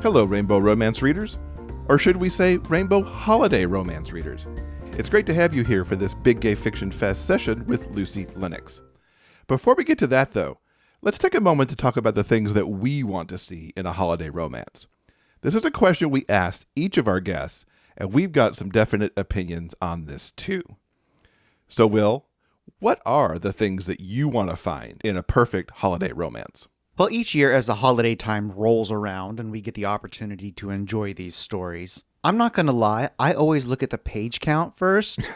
Hello, Rainbow Romance readers, or should we say Rainbow Holiday Romance readers. It's great to have you here for this Big Gay Fiction Fest session with Lucy Lennox. Before we get to that, though, let's take a moment to talk about the things that we want to see in a holiday romance. This is a question we asked each of our guests, and we've got some definite opinions on this too. So, Will, what are the things that you want to find in a perfect holiday romance? Well, each year as the holiday time rolls around and we get the opportunity to enjoy these stories, I'm not going to lie, I always look at the page count first.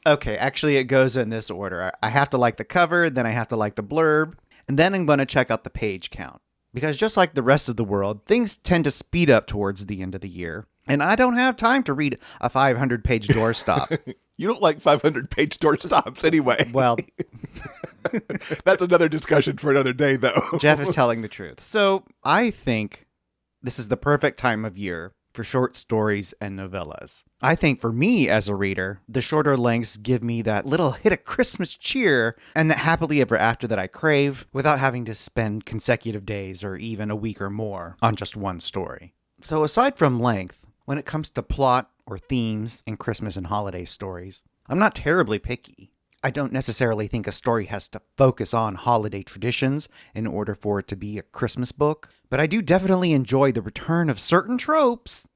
Okay, actually it goes in this order. I have to like the cover, then I have to like the blurb, and then I'm going to check out the page count. Because just like the rest of the world, things tend to speed up towards the end of the year. And I don't have time to read a 500-page doorstop. You don't like 500-page doorstops anyway. Well, that's another discussion for another day, though. Jeff is telling the truth. So I think this is the perfect time of year for short stories and novellas. I think for me as a reader, the shorter lengths give me that little hit of Christmas cheer and that happily ever after that I crave without having to spend consecutive days or even a week or more on just one story. So aside from length, when it comes to plot or themes in Christmas and holiday stories, I'm not terribly picky. I don't necessarily think a story has to focus on holiday traditions in order for it to be a Christmas book, but I do definitely enjoy the return of certain tropes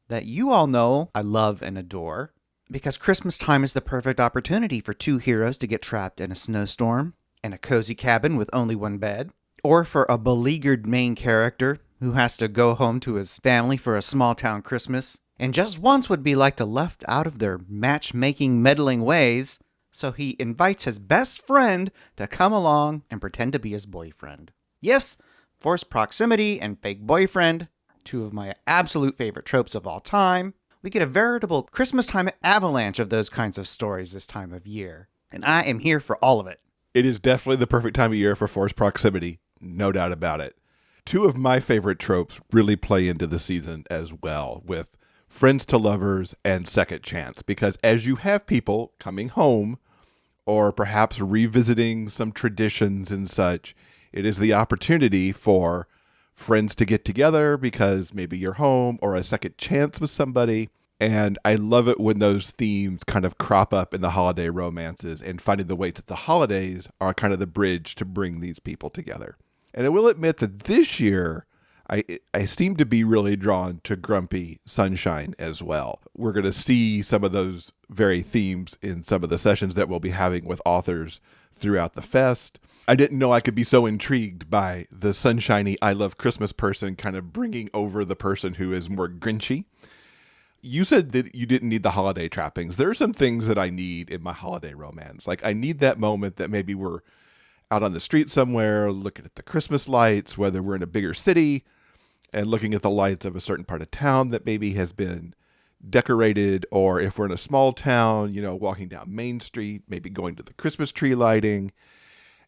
that you all know I love and adore, because Christmas time is the perfect opportunity for two heroes to get trapped in a snowstorm, in a cozy cabin with only one bed, or for a beleaguered main character who has to go home to his family for a small town Christmas, and just once would be like to left out of their matchmaking meddling ways, so he invites his best friend to come along and pretend to be his boyfriend. Yes, forced proximity and fake boyfriend, two of my absolute favorite tropes of all time. We get a veritable Christmas time avalanche of those kinds of stories this time of year, and I am here for all of it. It is definitely the perfect time of year for forced proximity, no doubt about it. Two of my favorite tropes really play into the season as well, with friends to lovers and second chance, because as you have people coming home or perhaps revisiting some traditions and such, it is the opportunity for friends to get together because maybe you're home, or a second chance with somebody. And I love it when those themes kind of crop up in the holiday romances, and finding the way that the holidays are kind of the bridge to bring these people together. And I will admit that this year, I seem to be really drawn to Grumpy Sunshine as well. We're going to see some of those very themes in some of the sessions that we'll be having with authors throughout the fest. I didn't know I could be so intrigued by the sunshiny I love Christmas person kind of bringing over the person who is more grinchy. You said that you didn't need the holiday trappings. There are some things that I need in my holiday romance. Like, I need that moment that maybe we're out on the street somewhere looking at the Christmas lights, whether we're in a bigger city and looking at the lights of a certain part of town that maybe has been decorated, or if we're in a small town, walking down Main Street, maybe going to the Christmas tree lighting.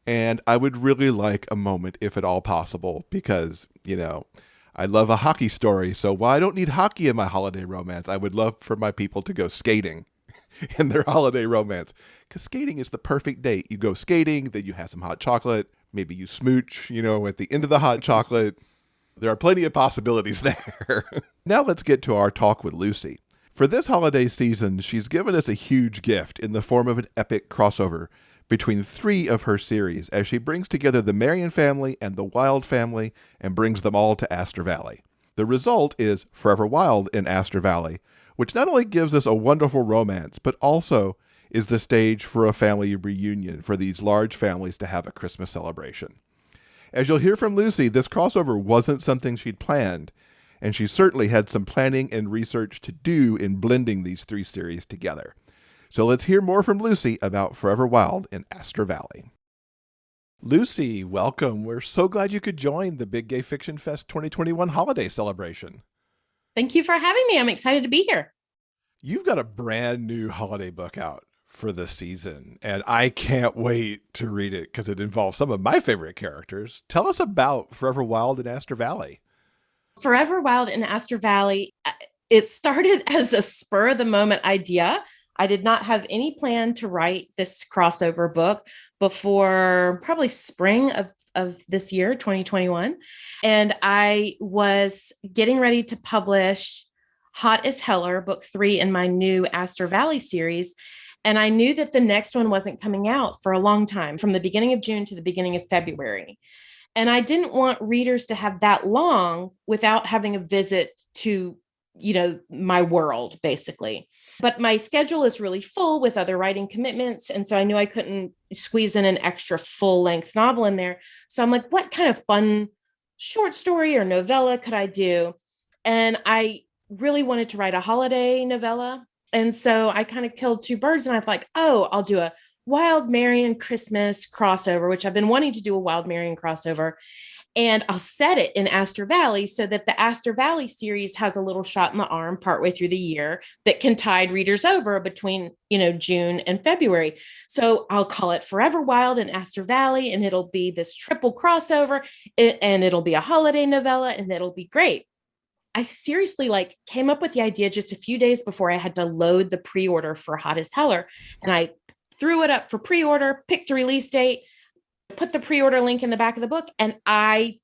And I would really like a moment, if at all possible, because, I love a hockey story. So while I don't need hockey in my holiday romance, I would love for my people to go skating in their holiday romance, because skating is the perfect date. You go skating, then you have some hot chocolate, maybe you smooch, at the end of the hot chocolate. There are plenty of possibilities there. Now let's get to our talk with Lucy. For this holiday season, she's given us a huge gift in the form of an epic crossover between three of her series, as she brings together the Marian family and the Wilde family and brings them all to Aster Valley. The result is Forever Wilde in Aster Valley, which not only gives us a wonderful romance, but also is the stage for a family reunion for these large families to have a Christmas celebration. As you'll hear from Lucy, this crossover wasn't something she'd planned, and she certainly had some planning and research to do in blending these three series together. So let's hear more from Lucy about Forever Wilde in Aster Valley. Lucy, welcome. We're so glad you could join the Big Gay Fiction Fest 2021 holiday celebration. Thank you for having me. I'm excited to be here. You've got a brand new holiday book out for this season, and I can't wait to read it because it involves some of my favorite characters. Tell us about Forever Wilde in Aster Valley. Forever Wilde in Aster Valley, it started as a spur-of-the-moment idea. I did not have any plan to write this crossover book before probably spring of of this year, 2021. And I was getting ready to publish Hot as Heller, book 3 in my new Aster Valley series. And I knew that the next one wasn't coming out for a long time, from the beginning of June to the beginning of February. And I didn't want readers to have that long without having a visit to, my world, basically. But my schedule is really full with other writing commitments. And so I knew I couldn't squeeze in an extra full-length novel in there. So I'm like, what kind of fun short story or novella could I do? And I really wanted to write a holiday novella. And so I kind of killed two birds, and I was like, oh, I'll do a Wilde Marian Christmas crossover, which I've been wanting to do a Wilde Marian crossover. And I'll set it in Aster Valley so that the Aster Valley series has a little shot in the arm partway through the year that can tide readers over between, June and February. So I'll call it Forever Wilde and Aster Valley, and it'll be this triple crossover, and it'll be a holiday novella, and it'll be great. I seriously came up with the idea just a few days before I had to load the pre-order for Hot as Heller. And I threw it up for pre-order, picked a release date, put the pre-order link in the back of the book, and I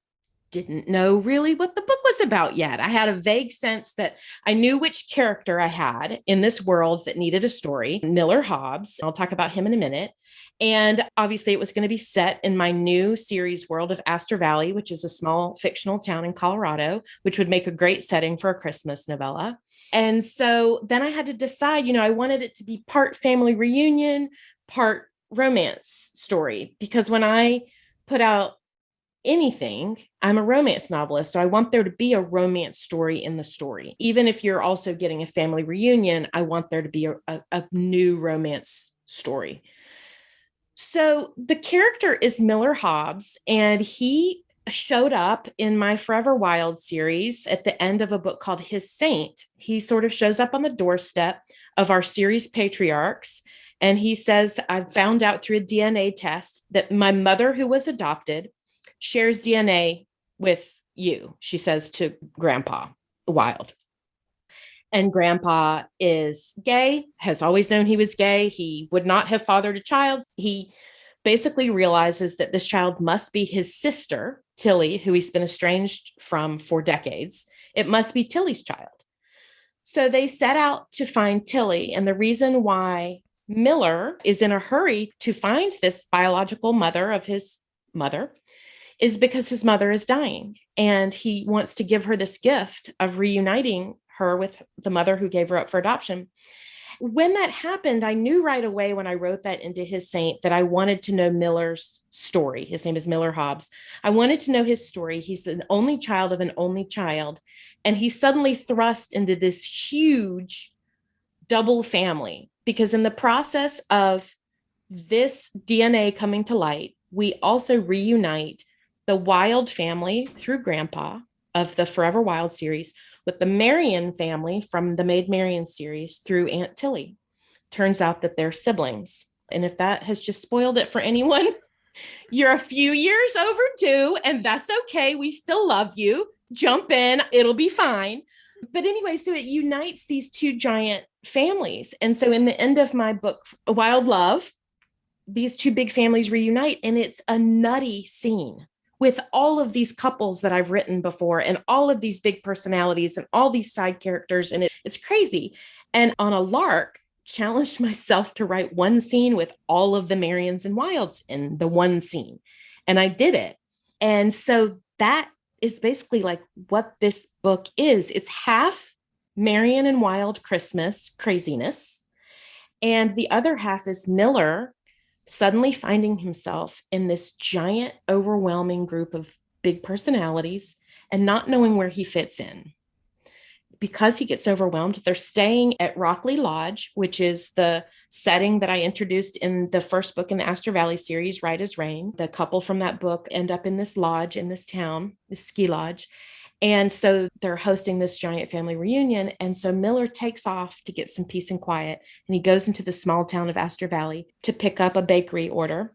didn't know really what the book was about yet. I had a vague sense that I knew which character I had in this world that needed a story, Miller Hobbs. I'll talk about him in a minute. And obviously it was going to be set in my new series world of Aster Valley, which is a small fictional town in Colorado, which would make a great setting for a Christmas novella. And so then I had to decide, I wanted it to be part family reunion, part romance story, because when I put out anything, I'm a romance novelist. So I want there to be a romance story in the story. Even if you're also getting a family reunion, I want there to be a new romance story. So the character is Miller Hobbs, and he showed up in my Forever Wilde series at the end of a book called His Saint. He sort of shows up on the doorstep of our series patriarchs. And he says, I found out through a DNA test that my mother, who was adopted, shares DNA with you, she says to Grandpa Wilde. And Grandpa is gay, has always known he was gay. He would not have fathered a child. He basically realizes that this child must be his sister, Tilly, who he's been estranged from for decades. It must be Tilly's child. So they set out to find Tilly. And the reason why Miller is in a hurry to find this biological mother of his mother is because his mother is dying, and he wants to give her this gift of reuniting her with the mother who gave her up for adoption. When that happened, I knew right away when I wrote that into His Saint that I wanted to know Miller's story. His name is Miller Hobbs. I wanted to know his story. He's an only child of an only child, and he's suddenly thrust into this huge double family, because in the process of this DNA coming to light, we also reunite the Wilde family through Grandpa of the Forever Wilde series with the Marian family from the Maid Marian series through Aunt Tilly. Turns out that they're siblings. And if that has just spoiled it for anyone, you're a few years overdue, and that's okay. We still love you. Jump in. It'll be fine. But anyway, so it unites these two giant families. And so in the end of my book, Wild Love, these two big families reunite, and it's a nutty scene with all of these couples that I've written before and all of these big personalities and all these side characters. And it's crazy. And on a lark, challenged myself to write one scene with all of the Marians and Wildes in the one scene. And I did it. And so that is basically what this book is. It's half Marian and Wilde Christmas craziness, and the other half is Miller suddenly finding himself in this giant, overwhelming group of big personalities and not knowing where he fits in. Because he gets overwhelmed, they're staying at Rockley Lodge, which is the setting that I introduced in the first book in the Aster Valley series, Right as Rain. The couple from that book end up in this lodge in this town, this ski lodge. And so they're hosting this giant family reunion. And so Miller takes off to get some peace and quiet. And he goes into the small town of Aster Valley to pick up a bakery order.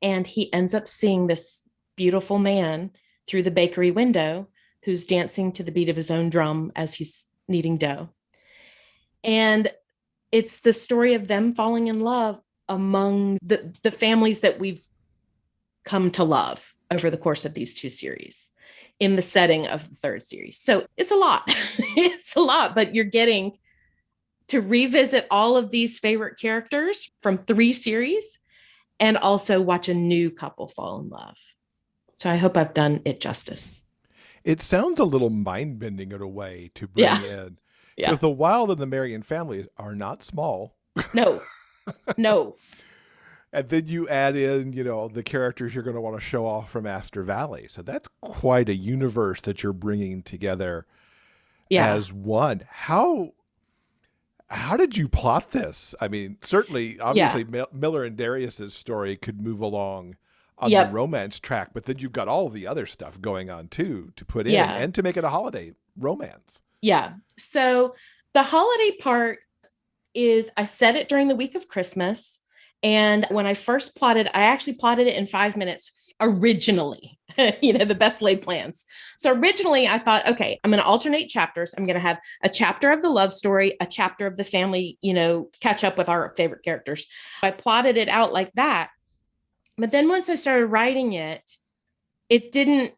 And he ends up seeing this beautiful man through the bakery window who's dancing to the beat of his own drum as he's kneading dough. And it's the story of them falling in love among the families that we've come to love over the course of these two series in the setting of the third series. So it's a lot. It's a lot, but you're getting to revisit all of these favorite characters from 3 series and also watch a new couple fall in love. So I hope I've done it justice. It sounds a little mind-bending in a way to bring in. Yeah. Because the Wilde and the Marian family are not small. No. And then you add in, the characters you're going to want to show off from Aster Valley. So that's quite a universe that you're bringing together as one. How did you plot this? I mean, certainly, obviously, Miller and Darius's story could move along on the romance track, but then you've got all the other stuff going on too to put in and to make it a holiday romance. Yeah. So the holiday part is I set it during the week of Christmas. And when I first plotted, I actually plotted it in 5 minutes originally, the best laid plans. So originally I thought, okay, I'm going to alternate chapters. I'm going to have a chapter of the love story, a chapter of the family, catch up with our favorite characters. I plotted it out like that. But then once I started writing it, it didn't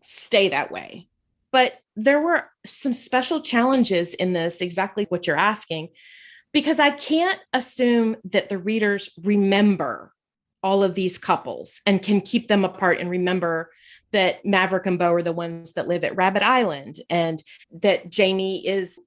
stay that way. But there were some special challenges in this, exactly what you're asking, because I can't assume that the readers remember all of these couples and can keep them apart and remember that Maverick and Bo are the ones that live at Rabbit Island and that Jamie is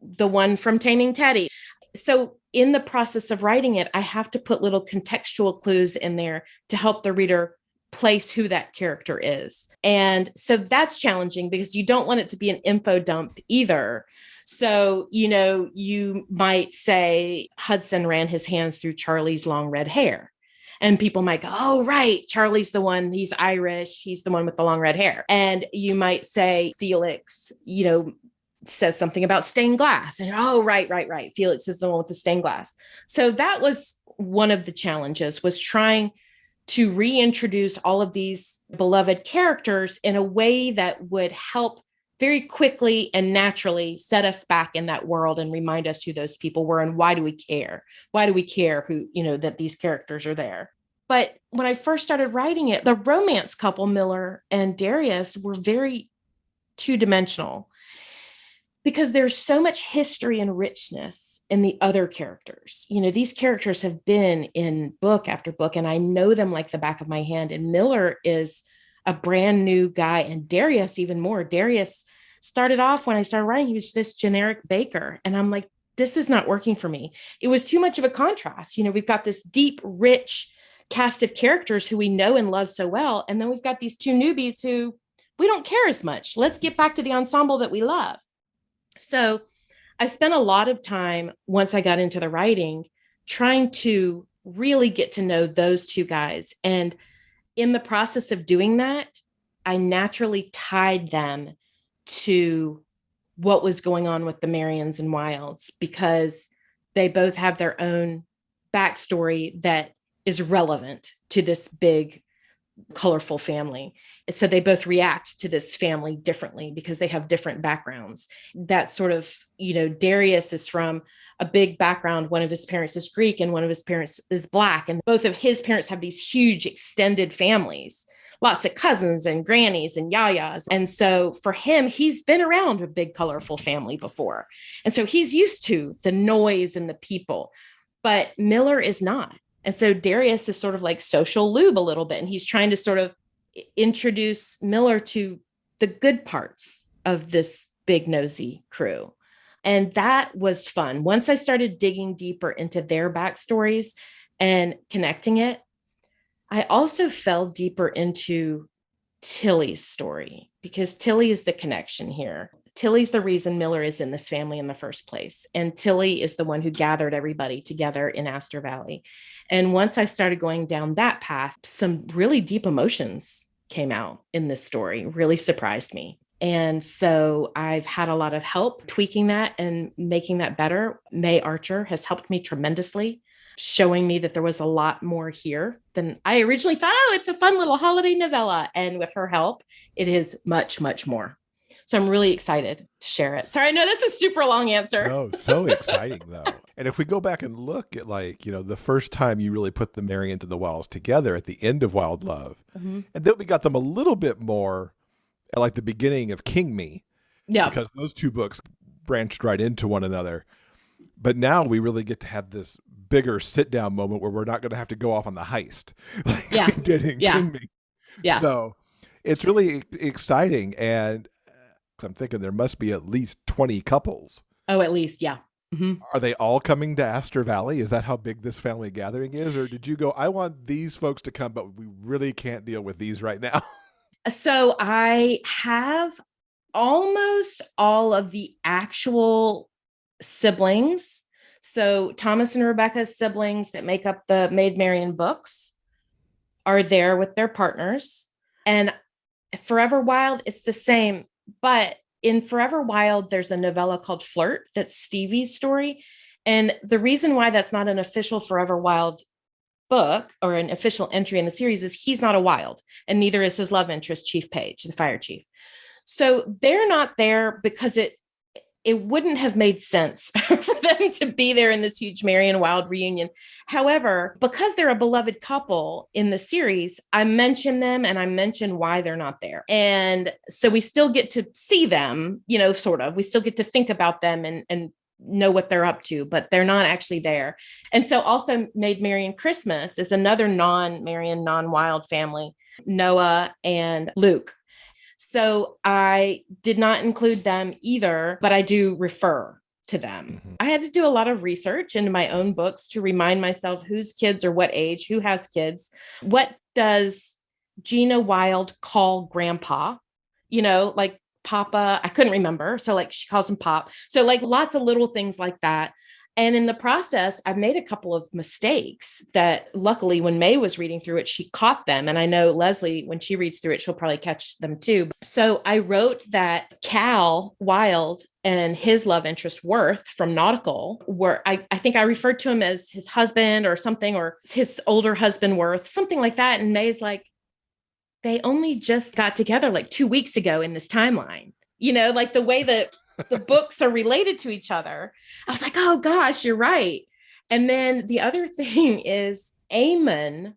the one from Taming Teddy. So in the process of writing it, I have to put little contextual clues in there to help the reader place who that character is. And so that's challenging because you don't want it to be an info dump either. So, you might say Hudson ran his hands through Charlie's long red hair. And people might go, oh, right, Charlie's the one, he's Irish, he's the one with the long red hair. And you might say Felix, says something about stained glass. And, oh, right. Felix is the one with the stained glass. So that was one of the challenges, was trying to reintroduce all of these beloved characters in a way that would help very quickly and naturally set us back in that world and remind us who those people were and why do we care? Why do we care who, that these characters are there? But when I first started writing it, the romance couple, Miller and Darius, were very two-dimensional because there's so much history and richness in the other characters. These characters have been in book after book, and I know them like the back of my hand. And Miller is a brand new guy, and Darius even more. Darius started off, when I started writing, he was this generic baker. And I'm like, this is not working for me. It was too much of a contrast. We've got this deep, rich cast of characters who we know and love so well. And then we've got these 2 newbies who we don't care as much. Let's get back to the ensemble that we love. So I spent a lot of time, once I got into the writing, trying to really get to know those 2 guys. And in the process of doing that, I naturally tied them to what was going on with the Marians and Wildes, because they both have their own backstory that is relevant to this big, colorful family. So they both react to this family differently because they have different backgrounds. That sort of, Darius is from a big background. One of his parents is Greek and one of his parents is Black. And both of his parents have these huge extended families, lots of cousins and grannies and yayas. And so for him, he's been around a big, colorful family before. And so he's used to the noise and the people, but Miller is not. And so Darius is sort of like social lube a little bit. And he's trying to sort of introduce Miller to the good parts of this big nosy crew. And that was fun. Once I started digging deeper into their backstories and connecting it, I also fell deeper into Tilly's story, because Tilly is the connection here. Tilly's the reason Miller is in this family in the first place. And Tilly is the one who gathered everybody together in Aster Valley. And once I started going down that path, some really deep emotions came out in this story, really surprised me. And so I've had a lot of help tweaking that and making that better. May Archer has helped me tremendously, showing me that there was a lot more here than I originally thought. Oh, it's a fun little holiday novella. And with her help, it is much, much more. So I'm really excited to share it. Sorry, I know that's a super long answer. No, so exciting though. And if we go back and look at the first time you really put the Marians and the Wildes together at the end of Wild Love, and then we got them a little bit more at like the beginning of King Me. Yeah. Because those two books branched right into one another. But now we really get to have this bigger sit down moment where we're not going to have to go off on the heist like we did in King Me. Yeah. So it's really exciting. And I'm thinking there must be at least 20 couples. Oh, at least. Yeah. Are they all coming to Aster Valley? Is that how big this family gathering is? Or did you go, I want these folks to come, but we really can't deal with these right now? So I have almost all of the actual siblings. So Thomas and Rebecca's siblings that make up the Maid Marian books are there with their partners. And Forever Wilde, it's the same. But in Forever Wilde, there's a novella called Flirt. That's Stevie's story. And the reason why that's not an official Forever Wilde book or an official entry in the series is he's not a Wilde, and neither is his love interest, Chief Page, the fire chief. So they're not there because it wouldn't have made sense for them to be there in this huge Marian Wilde reunion. However, because they're a beloved couple in the series, I mention them and I mention why they're not there. And so we still get to see them, sort of. We still get to think about them and know what they're up to, but they're not actually there. And so also Maid Marian Christmas is another non-Marian, non-Wilde family, Noah and Luke. So I did not include them either, but I do refer to them. I had to do a lot of research into my own books to remind myself whose kids are what age, who has kids. What does Gina Wilde call grandpa? Like Papa, I couldn't remember. So like she calls him Pop. So like lots of little things like that. And in the process, I've made a couple of mistakes that luckily when May was reading through it, she caught them. And I know Leslie, when she reads through it, she'll probably catch them too. So I wrote that Cal Wilde and his love interest Worth from Nautical were, I think I referred to him as his husband or something, or his older husband Worth, something like that. And May's like, they only just got together like 2 weeks ago in this timeline, like the way that the books are related to each other. I was like, oh gosh, you're right. And then the other thing is Eamon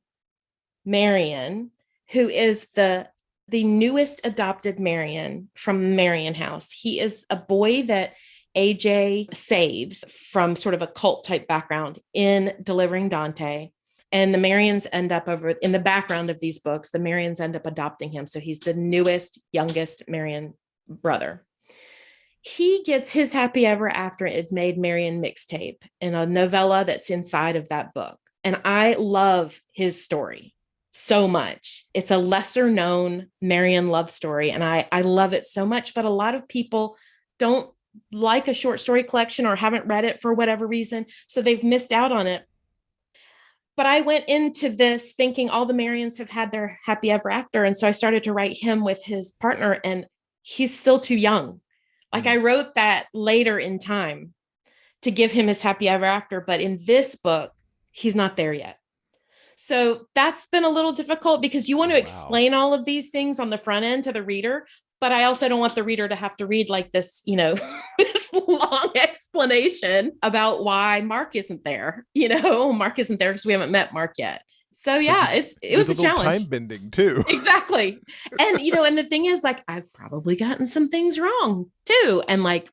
Marian, who is the newest adopted Marian from the Marian house. He is a boy that AJ saves from sort of a cult type background in Delivering Dante. And the Marians end up in the background of these books, the Marians end up adopting him. So he's the newest, youngest Marian brother. He gets his happy ever after It Maid Marian mixtape in a novella that's inside of that book. And I love his story so much. It's a lesser known Marian love story. And I love it so much, but a lot of people don't like a short story collection or haven't read it for whatever reason. So they've missed out on it. But I went into this thinking all the Marians have had their happy ever after. And so I started to write him with his partner, and he's still too young. Like I wrote that later in time to give him his happy ever after, but in this book, he's not there yet. So that's been a little difficult because you want to explain all of these things on the front end to the reader, but I also don't want the reader to have to read like this, this long explanation about why Mark isn't there. Mark isn't there because we haven't met Mark yet. So yeah, it was a challenge. Time bending too. Exactly. And, and the thing is like, I've probably gotten some things wrong too. And like,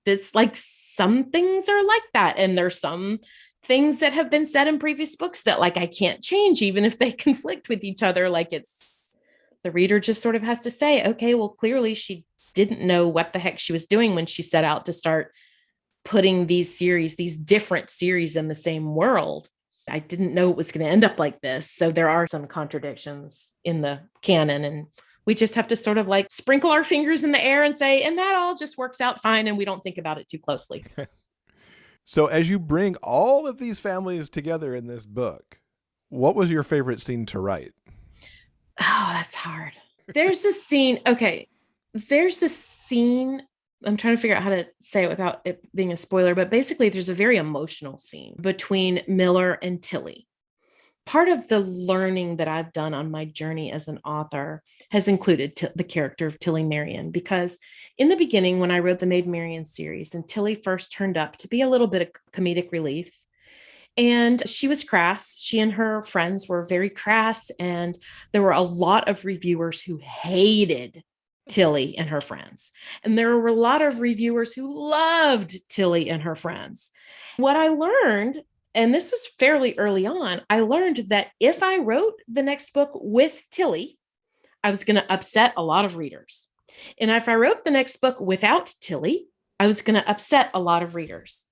it's like some things are like that. And there's some things that have been said in previous books that like, I can't change, even if they conflict with each other. Like the reader just sort of has to say, okay, well, clearly she didn't know what the heck she was doing when she set out to start putting these different series in the same world. I didn't know it was going to end up like this. So there are some contradictions in the canon, and we just have to sort of like sprinkle our fingers in the air and say, and that all just works out fine. And we don't think about it too closely. So as you bring all of these families together in this book, what was your favorite scene to write? Oh, that's hard. There's a scene. Okay. There's a scene. I'm trying to figure out how to say it without it being a spoiler, but basically there's a very emotional scene between Miller and Tilly. part of the learning that I've done on my journey as an author has included the character of Tilly Marian, because in the beginning, when I wrote the Maid Marian series, and Tilly first turned up to be a little bit of comedic relief, and she was crass. She and her friends were very crass, and there were a lot of reviewers who hated Tilly and her friends. And there were a lot of reviewers who loved Tilly and her friends. What I learned, and this was fairly early on, I learned that if I wrote the next book with Tilly, I was going to upset a lot of readers. And if I wrote the next book without Tilly, I was going to upset a lot of readers.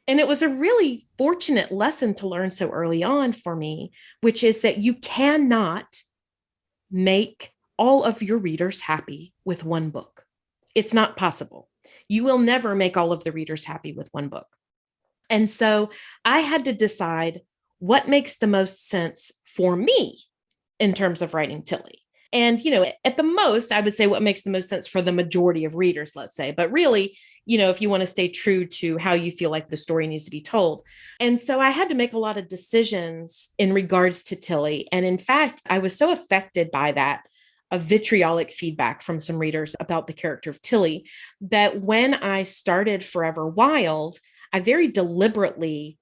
And it was a really fortunate lesson to learn so early on for me, which is that you cannot make all of your readers happy with one book. It's not possible. You will never make all of the readers happy with one book. And so I had to decide what makes the most sense for me in terms of writing Tilly. And, at the most, I would say what makes the most sense for the majority of readers, let's say. But really, if you want to stay true to how you feel like the story needs to be told. And so I had to make a lot of decisions in regards to Tilly. And in fact, I was so affected by that, a vitriolic feedback from some readers about the character of Tilly, that when I started Forever Wilde, I very deliberately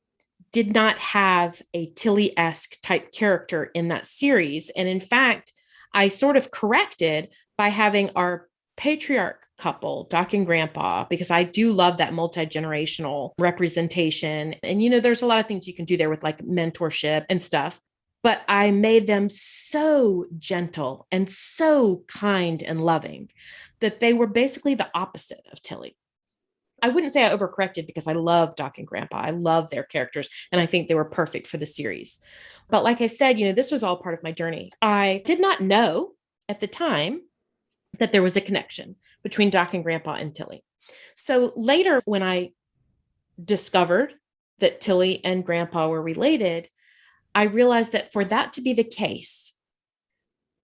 did not have a Tilly-esque type character in that series. And in fact, I sort of corrected by having our patriarch couple, Doc and Grandpa, because I do love that multi-generational representation. And, there's a lot of things you can do there with like mentorship and stuff. But I made them so gentle and so kind and loving that they were basically the opposite of Tilly. I wouldn't say I overcorrected, because I love Doc and Grandpa. I love their characters, and I think they were perfect for the series. But like I said, this was all part of my journey. I did not know at the time that there was a connection between Doc and Grandpa and Tilly. So later, when I discovered that Tilly and Grandpa were related, I realized that for that to be the case,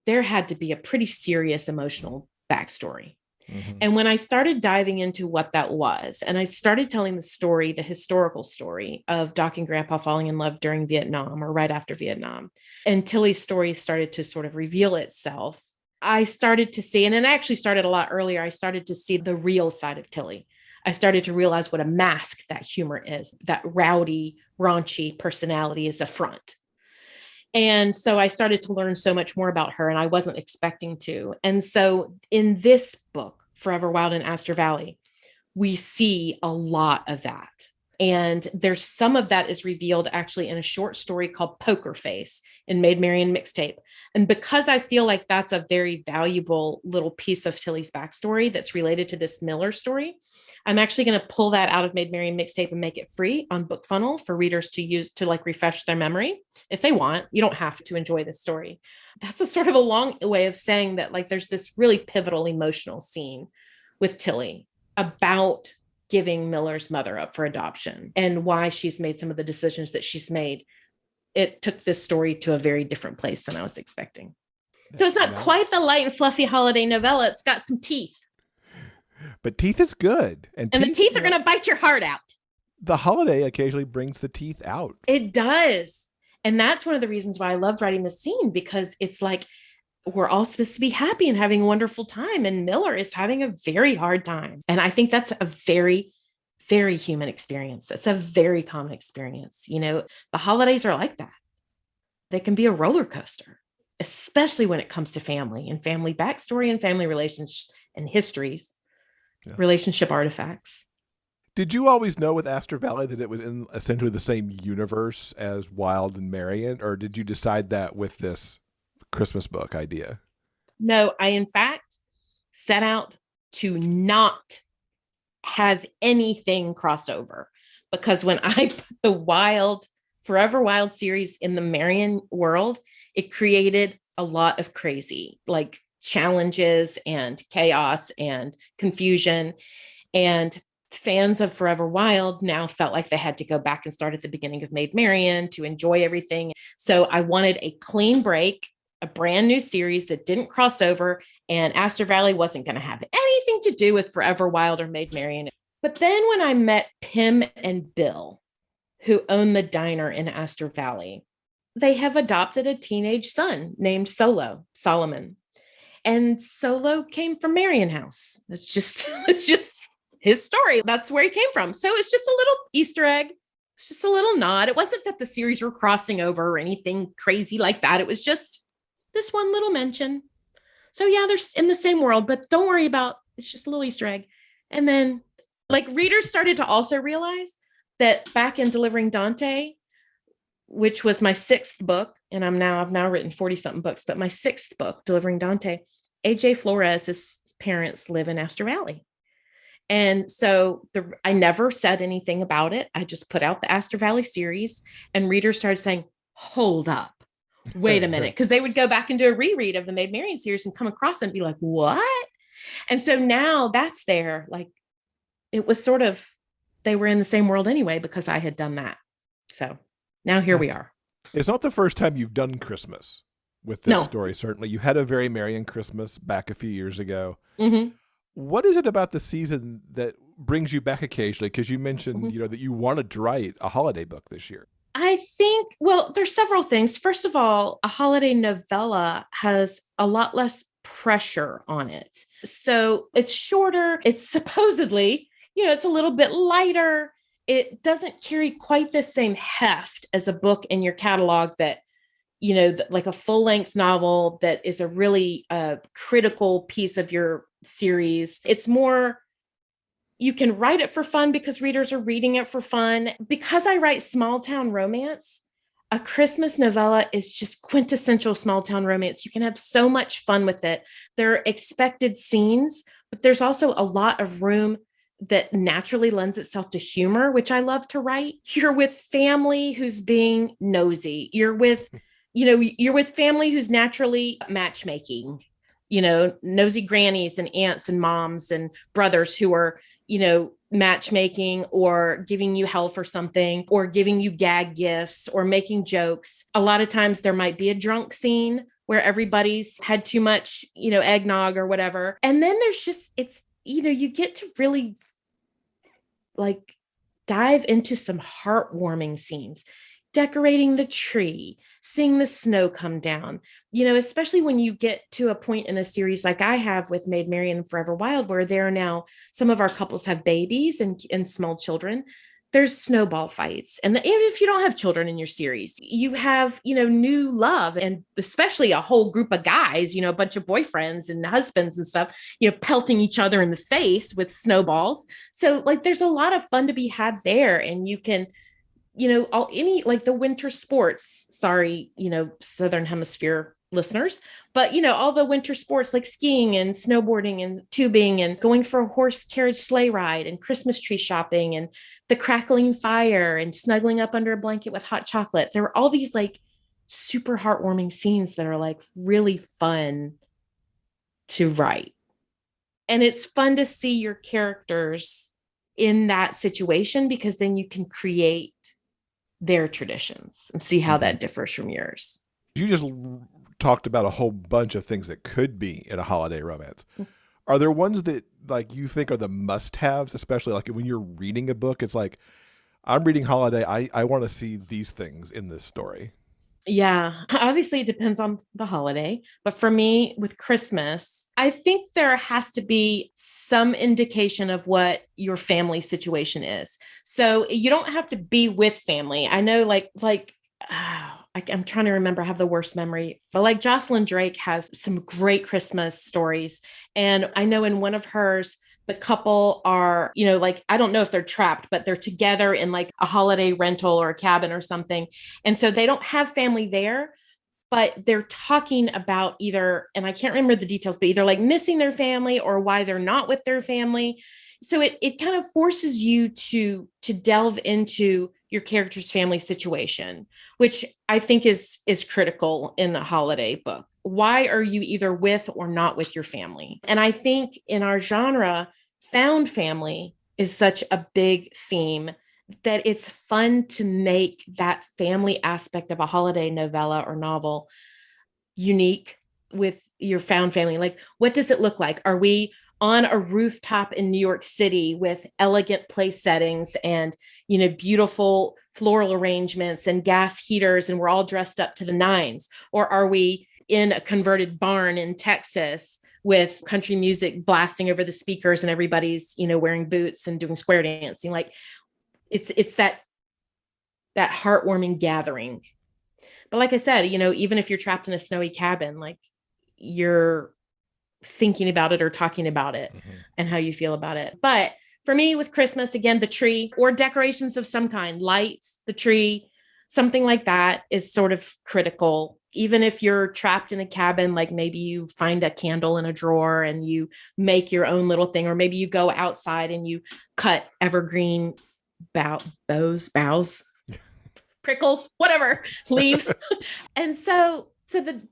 there had to be a pretty serious emotional backstory. Mm-hmm. And when I started diving into what that was, and I started telling the story, the historical story of Doc and Grandpa falling in love during Vietnam or right after Vietnam, and Tilly's story started to sort of reveal itself, I started to see, and it actually started a lot earlier, I started to see the real side of Tilly. I started to realize what a mask that humor is, that rowdy, raunchy personality is a front. And so I started to learn so much more about her, and I wasn't expecting to. And so in this book, Forever Wilde and Aster Valley, we see a lot of that. And there's some of that is revealed actually in a short story called Poker Face in Maid Marian Mixtape. And because I feel like that's a very valuable little piece of Tilly's backstory that's related to this Miller story, I'm actually going to pull that out of Maid Marian Mixtape and make it free on BookFunnel for readers to use to like refresh their memory if they want. You don't have to enjoy this story. That's a sort of a long way of saying that like there's this really pivotal emotional scene with Tilly about giving Miller's mother up for adoption and why she's made some of the decisions that she's made. It took this story to a very different place than I was expecting. So it's not quite the light and fluffy holiday novella. It's got some teeth. But teeth is good. And the teeth are going to bite your heart out. The holiday occasionally brings the teeth out. It does. And that's one of the reasons why I loved writing the scene, because it's like, we're all supposed to be happy and having a wonderful time. And Miller is having a very hard time. And I think that's a very, very human experience. It's a very common experience. The holidays are like that. They can be a roller coaster, especially when it comes to family and family backstory and family relations and histories, relationship artifacts. Did you always know with Aster Valley that it was in essentially the same universe as Wilde and Marian, or did you decide that with this Christmas book idea? No, I in fact set out to not have anything crossed over, because when I put the Forever Wilde series in the Marian world, it created a lot of crazy, like challenges and chaos and confusion. And fans of Forever Wilde now felt like they had to go back and start at the beginning of Maid Marian to enjoy everything. So I wanted a clean break, a brand new series that didn't cross over, and Aster Valley wasn't going to have anything to do with Forever Wilde or Maid Marian. But then when I met Pim and Bill, who own the diner in Aster Valley, they have adopted a teenage son named Solomon. And Solo came from Marian house. It's just his story. That's where he came from. So it's just a little Easter egg. It's just a little nod. It wasn't that the series were crossing over or anything crazy like that. It was just this one little mention. So yeah, they're in the same world, but don't worry about, it's just a little Easter egg. And then like readers started to also realize that back in Delivering Dante, which was my 6th book, and I've now written 40 something books, but my 6th book, Delivering Dante, AJ Flores' parents live in Aster Valley. And so I never said anything about it. I just put out the Aster Valley series, and readers started saying, hold up, wait a minute. Because they would go back and do a reread of the Maid Marian series and come across and be like, what? And so now that's there. Like it was sort of, they were in the same world anyway, because I had done that. So now here we are. It's not the first time you've done Christmas with this story, certainly. You had a very Marian Christmas back a few years ago. Mm-hmm. What is it about the season that brings you back occasionally? Because you mentioned, that you wanted to write a holiday book this year. I think, well, there's several things. First of all, a holiday novella has a lot less pressure on it. So it's shorter. It's supposedly, it's a little bit lighter. It doesn't carry quite the same heft as a book in your catalog that, like a full-length novel that is a really critical piece of your series. It's more, you can write it for fun because readers are reading it for fun. Because I write small town romance, a Christmas novella is just quintessential small town romance. You can have so much fun with it. There are expected scenes, but there's also a lot of room that naturally lends itself to humor, which I love to write. You're with family who's being nosy. You're with family who's naturally matchmaking, nosy grannies and aunts and moms and brothers who are, matchmaking or giving you hell for something or giving you gag gifts or making jokes. A lot of times there might be a drunk scene where everybody's had too much, eggnog or whatever. And then there's just, you get to really like dive into some heartwarming scenes, decorating the tree, seeing the snow come down, especially when you get to a point in a series like I have with Maid Marian and Forever Wilde, where there are now some of our couples have babies and small children. There's snowball fights. And even if you don't have children in your series, you have, new love, and especially a whole group of guys, a bunch of boyfriends and husbands and stuff, pelting each other in the face with snowballs. So like, there's a lot of fun to be had there. And you can, the winter sports, sorry, Southern Hemisphere listeners, but all the winter sports like skiing and snowboarding and tubing and going for a horse carriage sleigh ride and Christmas tree shopping and the crackling fire and snuggling up under a blanket with hot chocolate. There were all these like super heartwarming scenes that are like really fun to write. And it's fun to see your characters in that situation, because then you can create their traditions and see how that differs from yours. You just talked about a whole bunch of things that could be in a holiday romance. Are there ones that like you think are the must-haves, especially like when you're reading a book? It's like, I'm reading holiday. I want to see these things in this story. Yeah, obviously it depends on the holiday. But for me, with Christmas, I think there has to be some indication of what your family situation is. So you don't have to be with family. I know I'm trying to remember, I have the worst memory, but like Jocelyn Drake has some great Christmas stories. And I know in one of hers, the couple are, I don't know if they're trapped, but they're together in like a holiday rental or a cabin or something. And so they don't have family there, but they're talking about either, and I can't remember the details, but either like missing their family or why they're not with their family. So it kind of forces you to delve into your character's family situation, which I think is critical in a holiday book. Why are you either with or not with your family? And I think in our genre, found family is such a big theme that it's fun to make that family aspect of a holiday novella or novel unique with your found family. Like, what does it look like? Are we on a rooftop in New York City with elegant place settings and, beautiful floral arrangements and gas heaters, and we're all dressed up to the nines? Or are we in a converted barn in Texas with country music blasting over the speakers and everybody's, wearing boots and doing square dancing? Like it's that heartwarming gathering. But like I said, even if you're trapped in a snowy cabin, like you're thinking about it or talking about it and how you feel about it. But for me with Christmas, again, the tree or decorations of some kind, lights, the tree, something like that is sort of critical. Even if you're trapped in a cabin, like maybe you find a candle in a drawer and you make your own little thing, or maybe you go outside and you cut evergreen boughs, prickles, whatever, leaves. And so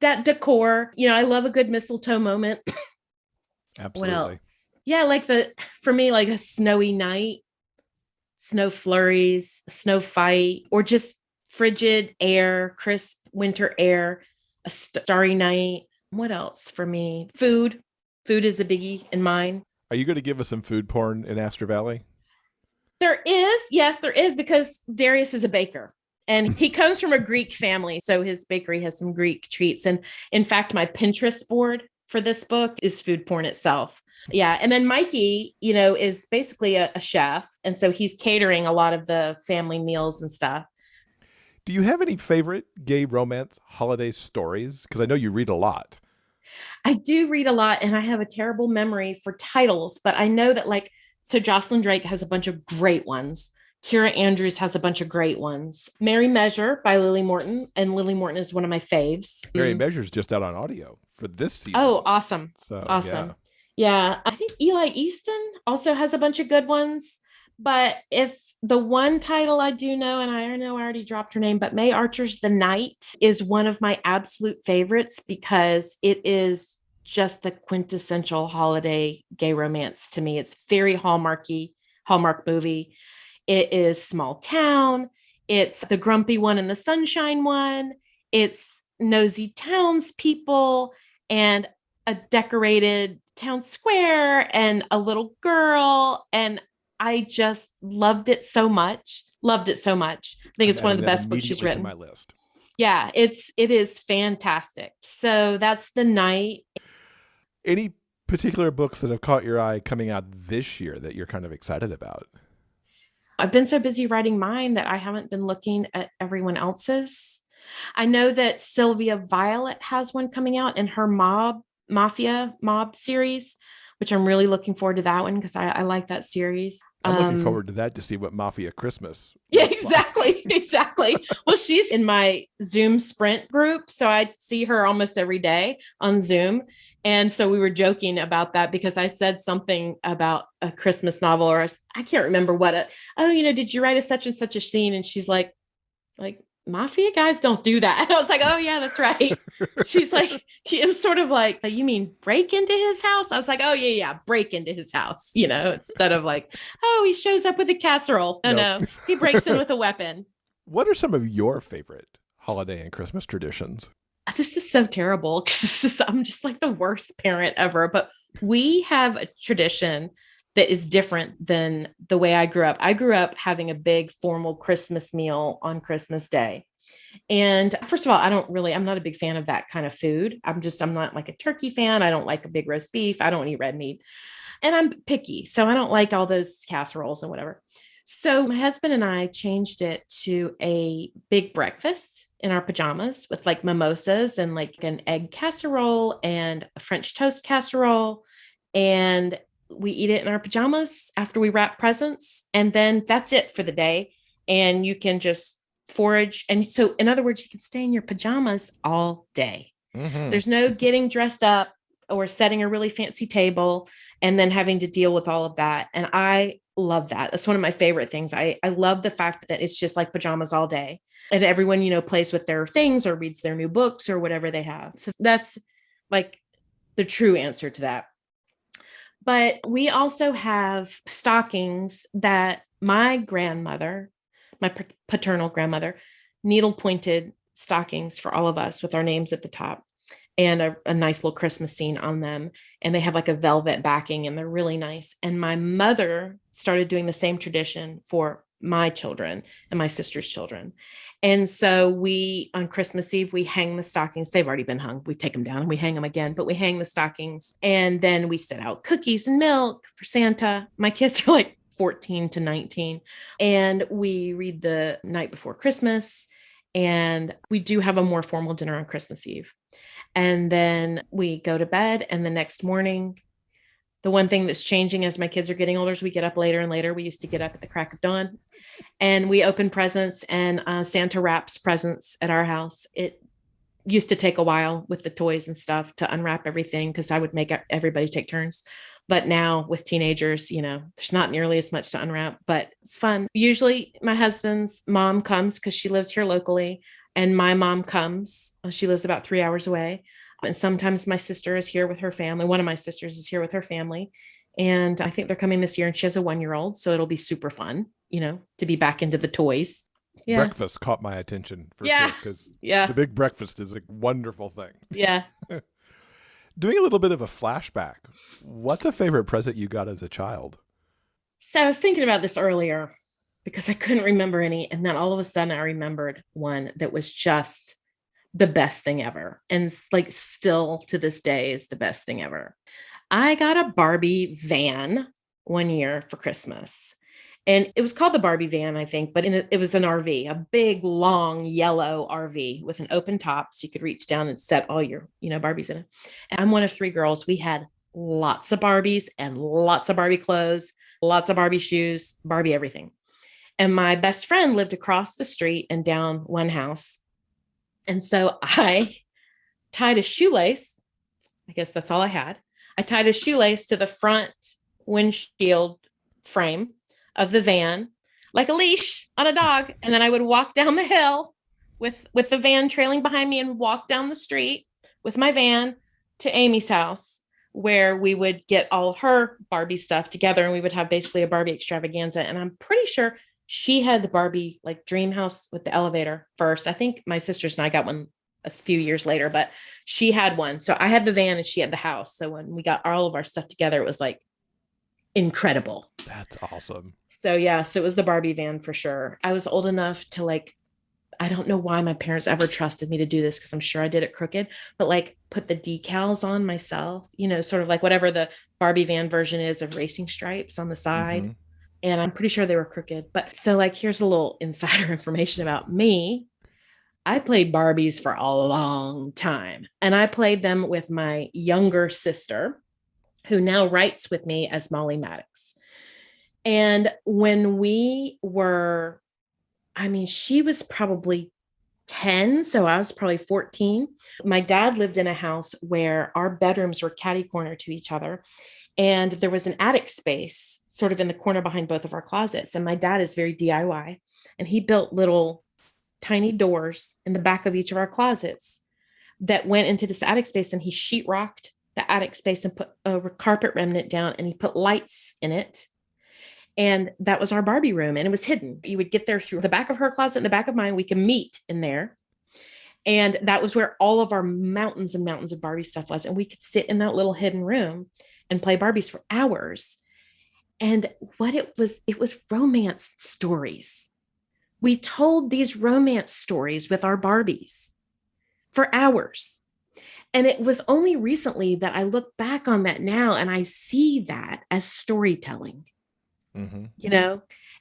that decor, I love a good mistletoe moment. Absolutely. What else? Yeah, like for me, like a snowy night, snow flurries, snow fight, or just frigid air, crisp winter air, a starry night. What else for me? Food is a biggie in mine. Are you going to give us some food porn in Aster Valley? There is, because Darius is a baker. And he comes from a Greek family, so his bakery has some Greek treats. And in fact, my Pinterest board for this book is food porn itself. Yeah. And then Mikey, is basically a chef. And so he's catering a lot of the family meals and stuff. Do you have any favorite gay romance holiday stories? Because I know you read a lot. I do read a lot, and I have a terrible memory for titles, but I know that so Jocelyn Drake has a bunch of great ones. Kira Andrews has a bunch of great ones. Merry Measure by Lily Morton, and Lily Morton is one of my faves. Merry Measure is just out on audio for this season. Oh, awesome. So, awesome. Yeah. I think Eli Easton also has a bunch of good ones. But if the one title I do know, and I know I already dropped her name, but May Archer's The Night is one of my absolute favorites because it is just the quintessential holiday gay romance to me. It's very Hallmark movie. It is small town. It's the grumpy one and the sunshine one. It's nosy townspeople and a decorated town square and a little girl. And I just loved it so much. I think it's one of the best books she's written. To my list. Yeah, it is fantastic. So that's The Night. Any particular books that have caught your eye coming out this year that you're kind of excited about? I've been so busy writing mine that I haven't been looking at everyone else's. I know that Sylvia Violet has one coming out in her Mafia series, which I'm really looking forward to that one because I like that series. I'm looking forward to that to see what Mafia Christmas. Yeah, exactly. Well, she's in my Zoom Sprint group, so I see her almost every day on Zoom. And so we were joking about that because I said something about a Christmas novel, or I can't remember what. Did you write a such and such a scene? And she's like Mafia guys don't do that. And I was like, oh yeah, that's right. She's like, it was sort of like, you mean break into his house? I was like, oh yeah, break into his house, instead of like, oh, he shows up with a casserole. No, he breaks in with a weapon. What are some of your favorite holiday and Christmas traditions? This is so terrible because I'm just like the worst parent ever, but we have a tradition that is different than the way I grew up. I grew up having a big formal Christmas meal on Christmas Day. And first of all, I'm not a big fan of that kind of food. I'm not like a turkey fan. I don't like a big roast beef. I don't eat red meat. And I'm picky. So I don't like all those casseroles and whatever. So my husband and I changed it to a big breakfast in our pajamas with like mimosas and like an egg casserole and a French toast casserole. And we eat it in our pajamas after we wrap presents. And then that's it for the day. And you can just forage. And so in other words, you can stay in your pajamas all day. Mm-hmm. There's no getting dressed up or setting a really fancy table and then having to deal with all of that. And I love that. That's one of my favorite things. I love the fact that it's just like pajamas all day and everyone, plays with their things or reads their new books or whatever they have. So that's like the true answer to that. But we also have stockings that my grandmother, my paternal grandmother, needle pointed stockings for all of us with our names at the top. and a nice little Christmas scene on them. And they have like a velvet backing and they're really nice. And my mother started doing the same tradition for my children and my sister's children. And so we, on Christmas Eve, we hang the stockings. They've already been hung. We take them down and we hang them again, but we hang the stockings. And then we set out cookies and milk for Santa. My kids are like 14 to 19. And we read the night before Christmas. And we do have a more formal dinner on Christmas Eve. And then we go to bed. And the next morning, the one thing that's changing as my kids are getting older is we get up later and later. We used to get up at the crack of dawn and we open presents, and Santa wraps presents at our house. It used to take a while with the toys and stuff to unwrap everything because I would make everybody take turns. But now with teenagers, there's not nearly as much to unwrap, but it's fun. Usually my husband's mom comes because she lives here locally, and my mom comes. She lives about 3 hours away. And sometimes my sister is here with her family. One of my sisters is here with her family. And I think they're coming this year, and she has a 1-year-old. So it'll be super fun, to be back into the toys. Yeah. Breakfast caught my attention for sure, because the big breakfast is a wonderful thing. Yeah. Doing a little bit of a flashback, what's a favorite present you got as a child? So I was thinking about this earlier because I couldn't remember any. And then all of a sudden I remembered one that was just the best thing ever. And like still to this day is the best thing ever. I got a Barbie van one year for Christmas. And it was called the Barbie van, I think, but it was an RV, a big, long, yellow RV with an open top so you could reach down and set all your, Barbies in it. And I'm one of 3 girls. We had lots of Barbies and lots of Barbie clothes, lots of Barbie shoes, Barbie everything. And my best friend lived across the street and down one house. And so I tied a shoelace. I guess that's all I had. I tied a shoelace to the front windshield frame of the van, like a leash on a dog. And then I would walk down the hill with the van trailing behind me and walk down the street with my van to Amy's house, where we would get all of her Barbie stuff together and we would have basically a Barbie extravaganza. And I'm pretty sure she had the Barbie like dream house with the elevator first. I think my sisters and I got one a few years later, but she had one. So I had the van and she had the house. So when we got all of our stuff together, it was like incredible. That's awesome. So yeah, so it was the Barbie van for sure. I was old enough to I don't know why my parents ever trusted me to do this because I'm sure I did it crooked, but put the decals on myself, sort of like whatever the Barbie van version is of racing stripes on the side. Mm-hmm. And I'm pretty sure they were crooked. But so here's a little insider information about me. I played Barbies for a long time, and I played them with my younger sister, who now writes with me as Molly Maddox. And when we were, she was probably 10, so I was probably 14. My dad lived in a house where our bedrooms were catty corner to each other. And there was an attic space sort of in the corner behind both of our closets. And my dad is very DIY, and he built little tiny doors in the back of each of our closets that went into this attic space. And he sheetrocked the attic space and put a carpet remnant down, and he put lights in it. And that was our Barbie room, and it was hidden. You would get there through the back of her closet and the back of mine. We could meet in there. And that was where all of our mountains and mountains of Barbie stuff was. And we could sit in that little hidden room and play Barbies for hours. And it was romance stories. We told these romance stories with our Barbies for hours. And it was only recently that I look back on that now and I see that as storytelling, mm-hmm.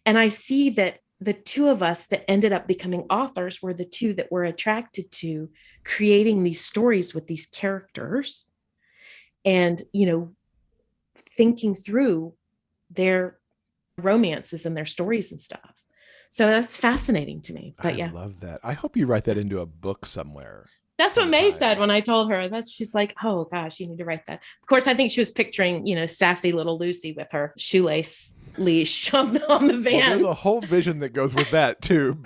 And I see that the two of us that ended up becoming authors were the two that were attracted to creating these stories with these characters and, thinking through their romances and their stories and stuff. So that's fascinating to me. But I love that. I hope you write that into a book somewhere. That's what May said when I told her that. She's like, oh gosh, you need to write that. Of course, I think she was picturing, sassy little Lucy with her shoelace leash on the van. Well, there's a whole vision that goes with that too.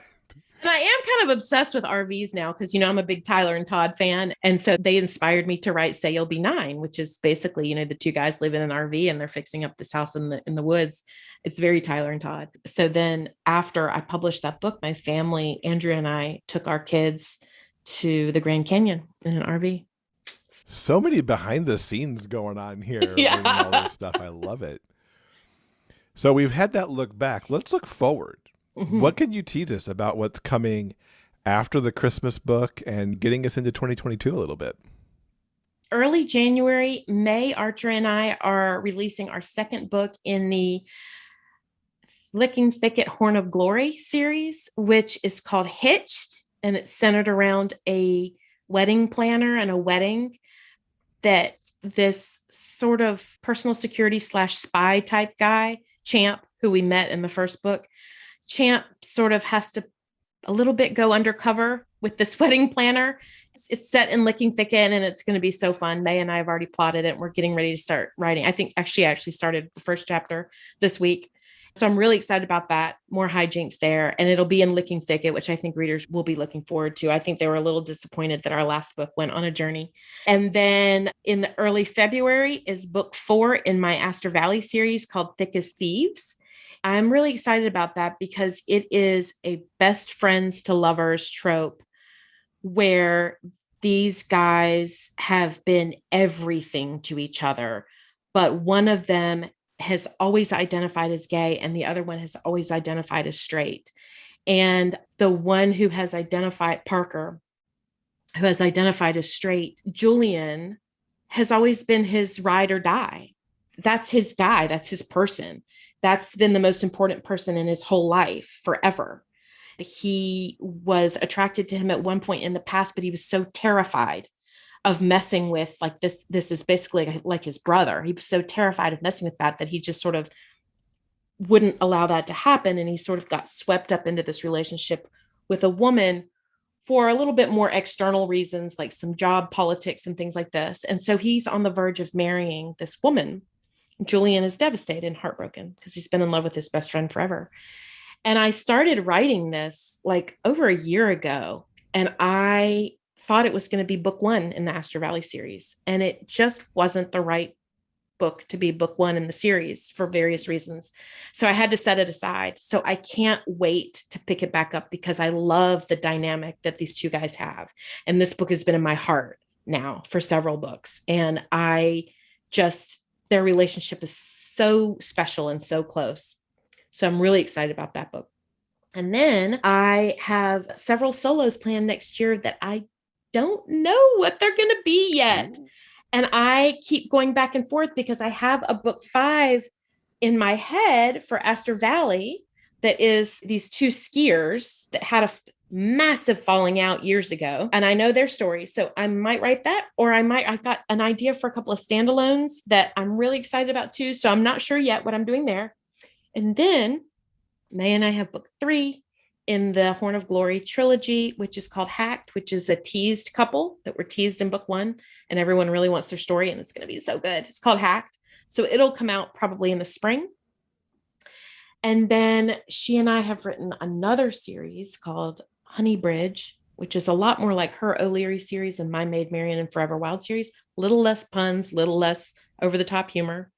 And I am kind of obsessed with RVs now because, I'm a big Tyler and Todd fan. And so they inspired me to write Say You'll Be 9, which is basically, the two guys live in an RV and they're fixing up this house in the woods. It's very Tyler and Todd. So then after I published that book, my family, Andrew and I, took our kids to the Grand Canyon in an RV. So many behind the scenes going on here. Yeah. Reading all this stuff. I love it. So we've had that look back. Let's look forward. Mhm. What can you tease us about what's coming after the Christmas book and getting us into 2022 a little bit? Early January, May Archer and I are releasing our second book in the Licking Thicket Horn of Glory series, which is called Hitched, and it's centered around a wedding planner and a wedding that this sort of personal security / spy type guy, Champ, who we met in the first book, Champ sort of has to a little bit go undercover with this wedding planner. It's set in Licking Thicket, and it's going to be so fun. May and I have already plotted it. We're getting ready to start writing. I think she actually started the first chapter this week. So I'm really excited about that. More hijinks there. And it'll be in Licking Thicket, which I think readers will be looking forward to. I think they were a little disappointed that our last book went on a journey. And then in the early February is book 4 in my Aster Valley series called Thick as Thieves. I'm really excited about that because it is a best friends to lovers trope where these guys have been everything to each other, but one of them has always identified as gay and the other one has always identified as straight. And the one who has identified, Parker, who has identified as straight, Julian, has always been his ride or die. That's his guy. That's his person. That's been the most important person in his whole life forever. He was attracted to him at one point in the past, but he was so terrified of messing with like this is basically like his brother. He was so terrified of messing with that he just sort of wouldn't allow that to happen. And he sort of got swept up into this relationship with a woman for a little bit more external reasons, like some job politics and things like this. And so he's on the verge of marrying this woman. Julian is devastated and heartbroken because he's been in love with his best friend forever. And I started writing this like over a year ago, and I thought it was going to be book 1 in the Aster Valley series. And it just wasn't the right book to be book 1 in the series for various reasons. So I had to set it aside. So I can't wait to pick it back up because I love the dynamic that these two guys have. And this book has been in my heart now for several books. And their relationship is so special and so close. So I'm really excited about that book. And then I have several solos planned next year that I don't know what they're going to be yet. And I keep going back and forth because I have a book 5 in my head for Aster Valley that is these 2 skiers that had a massive falling out years ago. And I know their story. So I might write that, or I've got an idea for a couple of standalones that I'm really excited about too. So I'm not sure yet what I'm doing there. And then May and I have book 3 in the Horn of Glory trilogy, which is called Hacked, which is a teased couple that were teased in book 1. And everyone really wants their story, and it's going to be so good. It's called Hacked. So it'll come out probably in the spring. And then she and I have written another series called Honey Bridge, which is a lot more like her O'Leary series and my Maid Marian and Forever Wilde series. Little less puns, little less over-the-top humor.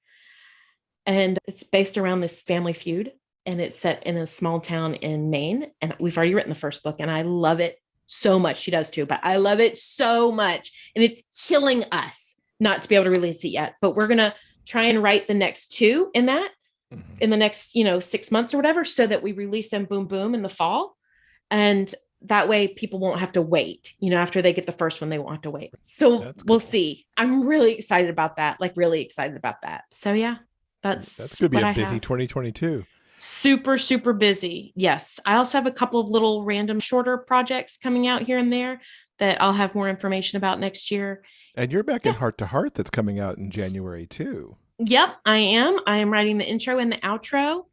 And it's based around this family feud. And it's set in a small town in Maine. And we've already written the first book, and I love it so much. She does too, but I love it so much. And it's killing us not to be able to release it yet. But we're going to try and write the next 2 in that in the next, 6 months or whatever, so that we release them boom, boom in the fall. And that way people won't have to wait, after they get the first one, they won't have to wait. So we'll see. I'm really excited about that. Like really excited about that. So yeah, that's going to be what a I busy have. 2022. Super, super busy. Yes. I also have a couple of little random shorter projects coming out here and there that I'll have more information about next year. And you're back in Heart to Heart that's coming out in January too. Yep, I am. I am writing the intro and the outro.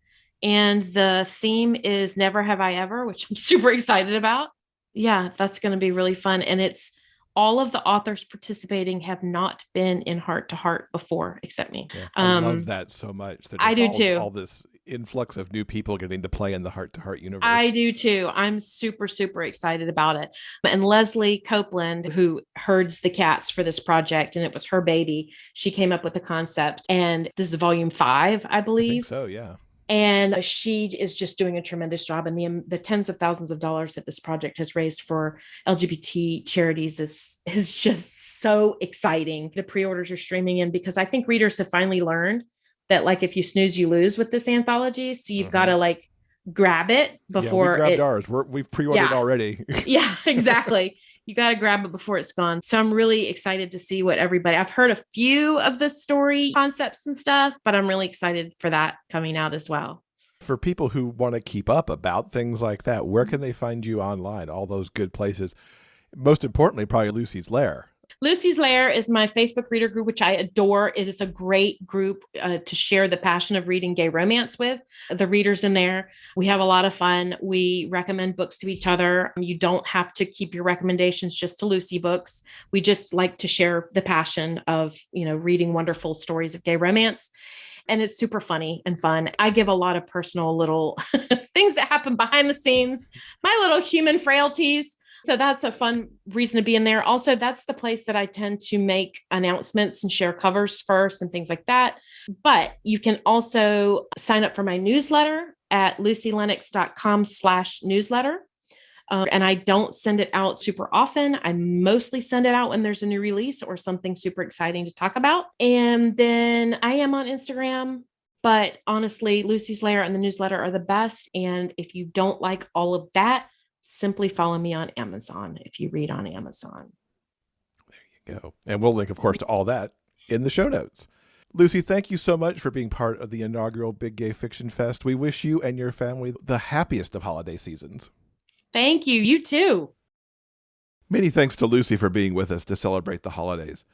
And the theme is Never Have I Ever, which I'm super excited about. Yeah, that's going to be really fun. And it's all of the authors participating have not been in Heart to Heart before, except me. Yeah, I love that so much. That I do too. All this influx of new people getting to play in the Heart to Heart universe. I do too. I'm super, super excited about it. And Leslie Copeland, who herds the cats for this project, and it was her baby, she came up with the concept. And this is volume 5, I believe. I think so, yeah. And she is just doing a tremendous job. And the tens of thousands of dollars that this project has raised for LGBT charities is just so exciting. The pre-orders are streaming in because I think readers have finally learned that like if you snooze, you lose with this anthology. So you've got to like grab it before we grabbed ours. We've pre-ordered already. Yeah, exactly. You got to grab it before it's gone. So I'm really excited to see what I've heard a few of the story concepts and stuff, but I'm really excited for that coming out as well. For people who want to keep up about things like that, where can they find you online? All those good places. Most importantly, probably Lucy's Lair. Lucy's Lair is my Facebook reader group, which I adore. It is a great group to share the passion of reading gay romance with. The readers in there, we have a lot of fun. We recommend books to each other. You don't have to keep your recommendations just to Lucy books. We just like to share the passion of, reading wonderful stories of gay romance. And it's super funny and fun. I give a lot of personal little things that happen behind the scenes, my little human frailties. So that's a fun reason to be in there. Also, that's the place that I tend to make announcements and share covers first and things like that. But you can also sign up for my newsletter at lucylennox.com/newsletter. And I don't send it out super often. I mostly send it out when there's a new release or something super exciting to talk about. And then I am on Instagram. But honestly, Lucy's Lair and the newsletter are the best. And if you don't like all of that, simply follow me on Amazon if you read on Amazon. There you go. And we'll link, of course, to all that in the show notes. Lucy, thank you so much for being part of the inaugural Big Gay Fiction Fest. We wish you and your family the happiest of holiday seasons. Thank you. You too. Many thanks to Lucy for being with us to celebrate the holidays.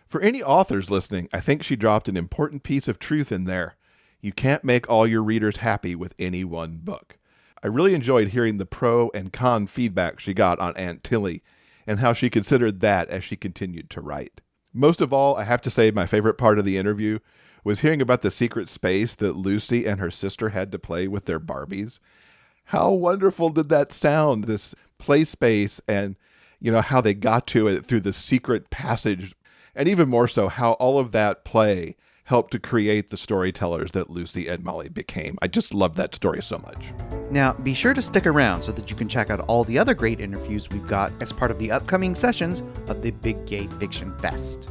For any authors listening, I think she dropped an important piece of truth in there. You can't make all your readers happy with any one book. I really enjoyed hearing the pro and con feedback she got on Aunt Tilly and how she considered that as she continued to write. Most of all, I have to say my favorite part of the interview was hearing about the secret space that Lucy and her sister had to play with their Barbies. How wonderful did that sound, this play space, and how they got to it through the secret passage, and even more so how all of that play helped to create the storytellers that Lucy and Molly became. I just love that story so much. Now, be sure to stick around so that you can check out all the other great interviews we've got as part of the upcoming sessions of the Big Gay Fiction Fest.